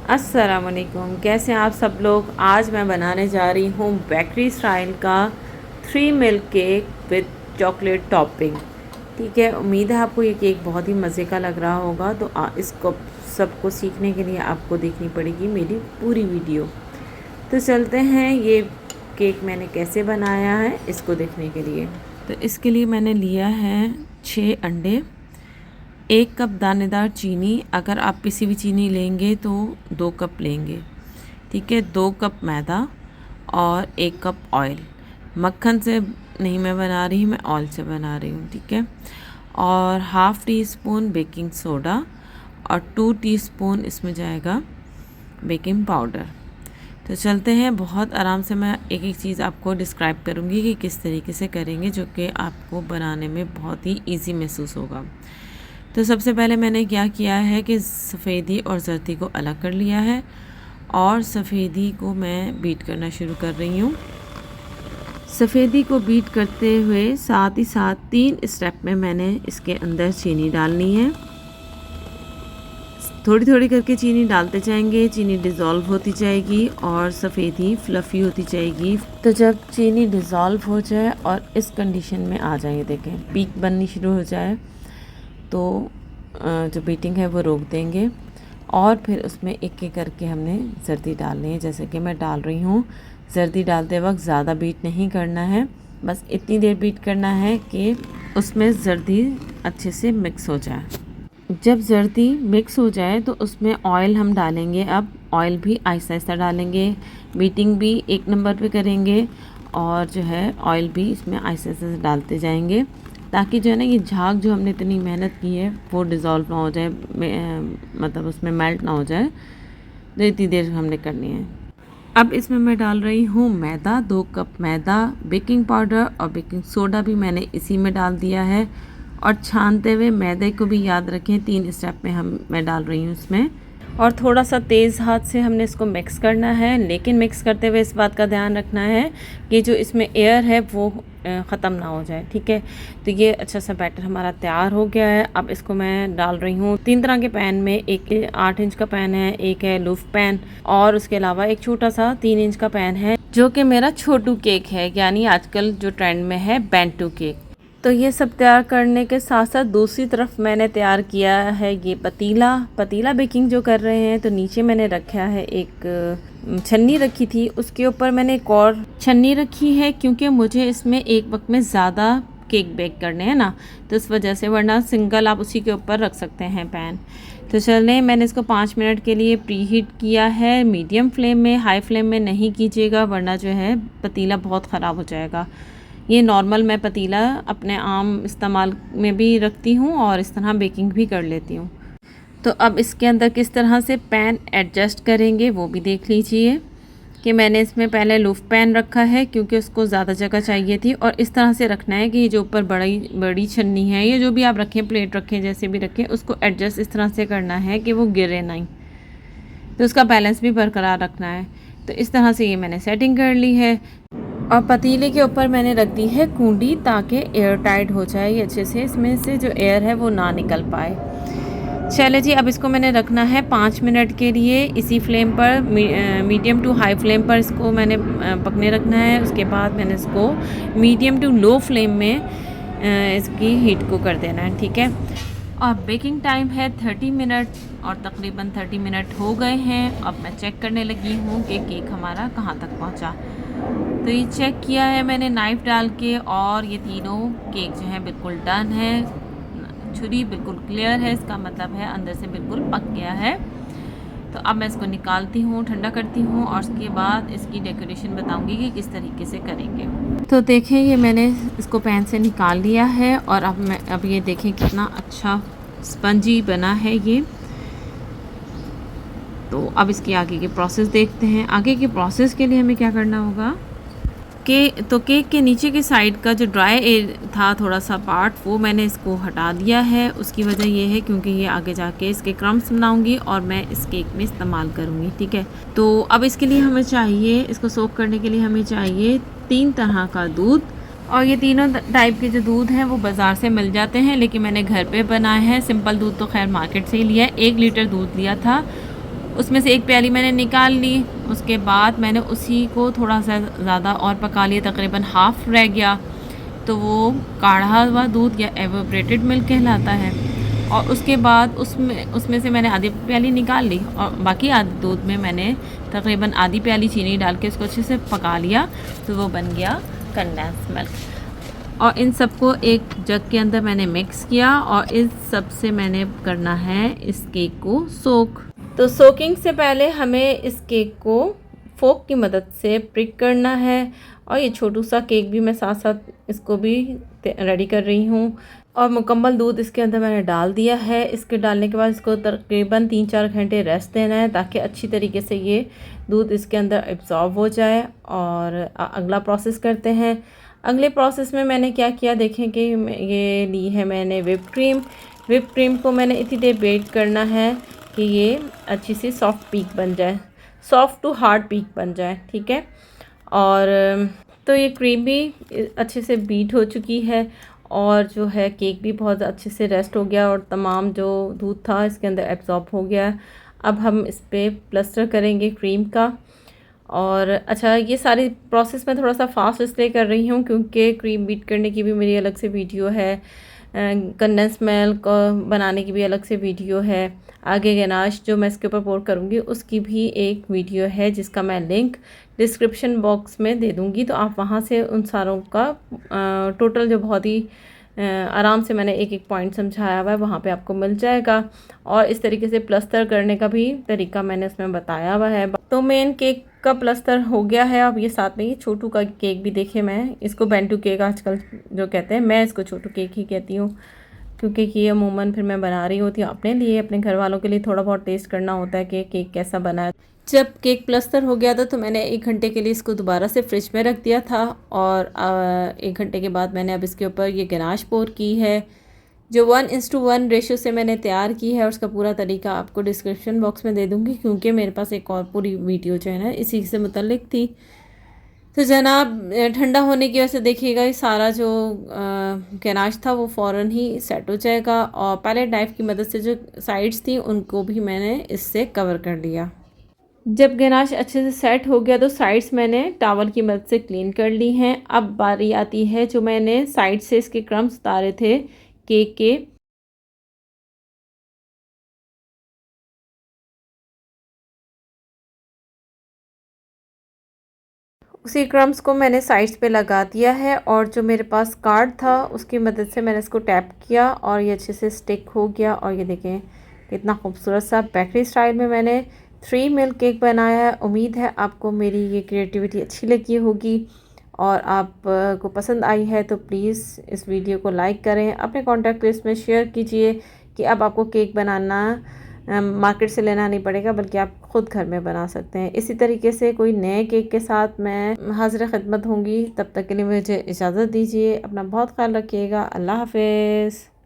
अस्सलामुअलैकुम, कैसे हैं आप सब लोग। आज मैं बनाने जा रही हूँ बेकरी स्टाइल का 3 milk cake with chocolate topping. ठीक है, उम्मीद है आपको ये केक बहुत ही मज़े का लग रहा होगा। तो इसको सबको सीखने के लिए आपको देखनी पड़ेगी मेरी पूरी वीडियो। तो चलते हैं, ये केक मैंने कैसे बनाया है इसको देखने के लिए। तो इसके लिए मैंने लिया है 6 अंडे, 1 कप दानेदार चीनी, अगर आप पिसी हुई चीनी लेंगे तो 2 कप लेंगे। ठीक है, 2 कप मैदा और 1 कप ऑयल। मक्खन से नहीं मैं बना रही, मैं ऑयल से बना रही हूँ। ठीक है, और half tea spoon baking soda और 2 टीस्पून इसमें जाएगा बेकिंग पाउडर। तो चलते हैं, बहुत आराम से मैं एक एक चीज़ आपको डिस्क्राइब करूँगी कि किस तरीके से करेंगे, जो कि आपको बनाने में बहुत ही ईजी महसूस होगा। तो सबसे पहले मैंने क्या किया है कि सफ़ेदी और जर्दी को अलग कर लिया है और सफ़ेदी को मैं बीट करना शुरू कर रही हूँ। सफ़ेदी को बीट करते हुए साथ ही साथ 3 स्टेप में मैंने इसके अंदर चीनी डालनी है। थोड़ी थोड़ी करके चीनी डालते जाएंगे, चीनी डिज़ोल्व होती जाएगी और सफ़ेदी फ्लफ़ी होती जाएगी। तो जब चीनी डिज़ोल्व हो जाए और इस कंडीशन में आ जाए, देखें पीक बननी शुरू हो जाए, तो जो बीटिंग है वो रोक देंगे और फिर उसमें एक एक करके हमने जर्दी डालनी है। जैसे कि मैं डाल रही हूँ, जर्दी डालते वक्त ज़्यादा बीट नहीं करना है, बस इतनी देर बीट करना है कि उसमें जर्दी अच्छे से मिक्स हो जाए। जब जर्दी मिक्स हो जाए तो उसमें ऑयल हम डालेंगे। अब ऑयल भी आहिस्ता आहिस्ता डालेंगे, बीटिंग भी 1 नंबर पे करेंगे और जो है ऑयल भी इसमें आहिस्ता आहिस्ता डालते जाएंगे, ताकि जो है ना ये झाग जो हमने इतनी मेहनत की है वो डिज़ोल्व ना हो जाए, मतलब उसमें मेल्ट ना हो जाए। तो इतनी देर हमने करनी है। अब इसमें मैं डाल रही हूँ मैदा, 2 कप मैदा, बेकिंग पाउडर और बेकिंग सोडा भी मैंने इसी में डाल दिया है। और छानते हुए मैदे को भी याद रखें, 3 स्टेप में मैं डाल रही हूँ इसमें। और थोड़ा सा तेज़ हाथ से हमने इसको मिक्स करना है, लेकिन मिक्स करते हुए इस बात का ध्यान रखना है कि जो इसमें एयर है वो ख़त्म ना हो जाए। ठीक है, तो ये अच्छा सा बैटर हमारा तैयार हो गया है। अब इसको मैं डाल रही हूँ 3 तरह के पैन में। एक 8 इंच का पैन है, एक है लूफ पैन और उसके अलावा एक छोटा सा 3 इंच का पैन है, जो कि मेरा छोटू केक है, यानी आजकल जो ट्रेंड में है बेंटू केक। तो ये सब तैयार करने के साथ साथ दूसरी तरफ मैंने तैयार किया है ये पतीला बेकिंग जो कर रहे हैं। तो नीचे मैंने रखा है एक छन्नी रखी थी, उसके ऊपर मैंने एक और छन्नी रखी है, क्योंकि मुझे इसमें एक वक्त में ज़्यादा केक बेक करने हैं ना, तो इस वजह से, वरना सिंगल आप उसी के ऊपर रख सकते हैं पैन। तो चलें, मैंने इसको 5 मिनट के लिए प्री हीट किया है मीडियम फ्लेम में। हाई फ्लेम में नहीं कीजिएगा, वरना जो है पतीला बहुत ख़राब हो जाएगा। ये नॉर्मल मैं पतीला अपने आम इस्तेमाल में भी रखती हूँ और इस तरह बेकिंग भी कर लेती हूँ। तो अब इसके अंदर किस तरह से पैन एडजस्ट करेंगे वो भी देख लीजिए कि मैंने इसमें पहले लूफ पैन रखा है, क्योंकि उसको ज़्यादा जगह चाहिए थी। और इस तरह से रखना है कि जो ऊपर बड़ी छन्नी है, या जो भी आप रखें, प्लेट रखें, जैसे भी रखें, उसको एडजस्ट इस तरह से करना है कि वो गिरे नहीं, तो उसका बैलेंस भी बरकरार रखना है। तो इस तरह से ये मैंने सेटिंग कर ली है और पतीले के ऊपर मैंने रख दी है कूंडी, ताकि एयर टाइट हो जाए ये अच्छे से, इसमें से जो एयर है वो ना निकल पाए। चले जी, अब इसको मैंने रखना है 5 मिनट के लिए इसी फ्लेम पर, मीडियम टू हाई फ्लेम पर इसको मैंने पकने रखना है। उसके बाद मैंने इसको मीडियम टू लो फ्लेम में इसकी हीट को कर देना है। ठीक है, और बेकिंग टाइम है 30 मिनट और तकरीबन 30 मिनट हो गए हैं। अब मैं चेक करने लगी हूँ कि केक हमारा कहाँ तक पहुँचा। तो ये चेक किया है मैंने नाइफ़ डाल के, और ये तीनों केक जो है बिल्कुल डन है। छुरी बिल्कुल क्लियर है, इसका मतलब है अंदर से बिल्कुल पक गया है। तो अब मैं इसको निकालती हूँ, ठंडा करती हूँ और उसके बाद इसकी डेकोरेशन बताऊँगी कि किस तरीके से करेंगे। तो देखें, ये मैंने इसको पैन से निकाल लिया है और अब ये देखें कितना अच्छा स्पंजी बना है ये। तो अब इसकी आगे की प्रोसेस देखते हैं। आगे की प्रोसेस के लिए हमें क्या करना होगा तो केक के नीचे की साइड का जो ड्राई था थोड़ा सा पार्ट, वो मैंने इसको हटा दिया है। उसकी वजह ये है क्योंकि ये आगे जाके इसके क्रम्स बनाऊंगी और मैं इस केक में इस्तेमाल करूंगी। ठीक है, तो अब इसके लिए हमें चाहिए, इसको सोक करने के लिए हमें चाहिए 3 तरह का दूध। और ये तीनों टाइप के जो दूध हैं वो बाज़ार से मिल जाते हैं, लेकिन मैंने घर पे बनाया है। सिंपल दूध तो खैर मार्केट से ही लिया है। 1 लीटर दूध लिया था, उसमें से एक प्याली मैंने निकाल ली। उसके बाद मैंने उसी को थोड़ा सा ज़्यादा और पका लिया, तकरीबन हाफ़ रह गया, तो वो काढ़ा हुआ दूध या एवोपरेटेड मिल्क कहलाता है। और उसके बाद उसमें से मैंने आधी प्याली निकाल ली और बाकी आधे दूध में मैंने तकरीबन आधी प्याली चीनी डाल के उसको अच्छे से पका लिया, तो वो बन गया कंडेंस मिल्क। और इन सबको एक जग के अंदर मैंने मिक्स किया और इस सब से मैंने करना है इस केक को सोक। तो सोकिंग से पहले हमें इस केक को फोक की मदद से प्रिक करना है। और ये छोटू सा केक भी मैं साथ साथ इसको भी रेडी कर रही हूँ। और मुकम्मल दूध इसके अंदर मैंने डाल दिया है। इसके डालने के बाद इसको तकरीबन 3-4 घंटे रेस्ट देना है ताकि अच्छी तरीके से ये दूध इसके अंदर एब्जॉर्ब हो जाए। और अगला प्रोसेस करते हैं। अगले प्रोसेस में मैंने क्या किया देखें कि ये ली है मैंने विप क्रीम। विप क्रीम को मैंने इतनी देर बेक करना है कि ये अच्छी सी सॉफ्ट पीक बन जाए, सॉफ्ट टू हार्ड पीक बन जाए, ठीक है। और तो ये क्रीम भी अच्छे से बीट हो चुकी है और जो है केक भी बहुत अच्छे से रेस्ट हो गया और तमाम जो दूध था इसके अंदर एब्जॉर्ब हो गया। अब हम इस पर प्लस्टर करेंगे क्रीम का। और अच्छा, ये सारी प्रोसेस मैं थोड़ा सा फास्ट इसलिए कर रही हूँ क्योंकि क्रीम बीट करने की भी मेरी अलग से वीडियो है, कंडेंस मिल्क बनाने की भी अलग से वीडियो है, आगे गनाश जो मैं इसके ऊपर पोर करूँगी उसकी भी एक वीडियो है जिसका मैं लिंक डिस्क्रिप्शन बॉक्स में दे दूँगी। तो आप वहाँ से उन सारों का टोटल जो बहुत ही आराम से मैंने एक एक पॉइंट समझाया हुआ है वहाँ पे आपको मिल जाएगा। और इस तरीके से प्लस्तर करने का भी तरीका मैंने उसमें बताया हुआ है। तो मेन केक का प्लस्तर हो गया है। अब ये साथ में ये छोटू का केक भी देखे, मैं इसको बेंटू केक आजकल जो कहते हैं, मैं इसको छोटू केक ही कहती हूँ क्योंकि ये अमूमन फिर मैं बना रही होती हूँ अपने लिए, अपने घर वालों के लिए थोड़ा बहुत टेस्ट करना होता है कि केक कैसा बना है। जब केक प्लस्तर हो गया था तो मैंने 1 घंटे के लिए इसको दोबारा से फ्रिज में रख दिया था। और 1 घंटे के बाद मैंने अब इसके ऊपर ये गनाश पोर की है जो 1:1 रेशो से मैंने तैयार की है। और उसका पूरा तरीका आपको डिस्क्रिप्शन बॉक्स में दे दूँगी क्योंकि मेरे पास एक और पूरी वीडियो जो है ना इसी से मुतल्लिक थी। तो जनाब ठंडा होने की वजह से देखिएगा ये सारा जो गनाश था वो फ़ौरन ही सेट हो जाएगा। और पैलेट नाइफ़ की मदद से जो साइड्स थी उनको भी मैंने इससे कवर कर लिया। जब गनाश अच्छे से सेट हो गया तो साइड्स मैंने टॉवल की मदद से क्लीन कर ली हैं। अब बारी आती है जो मैंने साइड से इसके क्रम्स उतारे थे केक के, उसी क्रम्स को मैंने साइड्स पे लगा दिया है। और जो मेरे पास कार्ड था उसकी मदद से मैंने इसको टैप किया और ये अच्छे से स्टिक हो गया। और ये देखें कितना खूबसूरत सा बेकरी स्टाइल में मैंने 3 मिल्क केक बनाया है। उम्मीद है आपको मेरी ये क्रिएटिविटी अच्छी लगी होगी और आप को पसंद आई है तो प्लीज़ इस वीडियो को लाइक करें, अपने कॉन्टैक्ट लिस्ट में शेयर कीजिए कि अब आपको केक बनाना मार्केट से लेना नहीं पड़ेगा बल्कि आप ख़ुद घर में बना सकते हैं। इसी तरीके से कोई नए केक के साथ मैं हाज़िर खिदमत होंगी। तब तक के लिए मुझे इजाज़त दीजिए। अपना बहुत ख्याल रखिएगा। अल्लाह हाफ़िज़।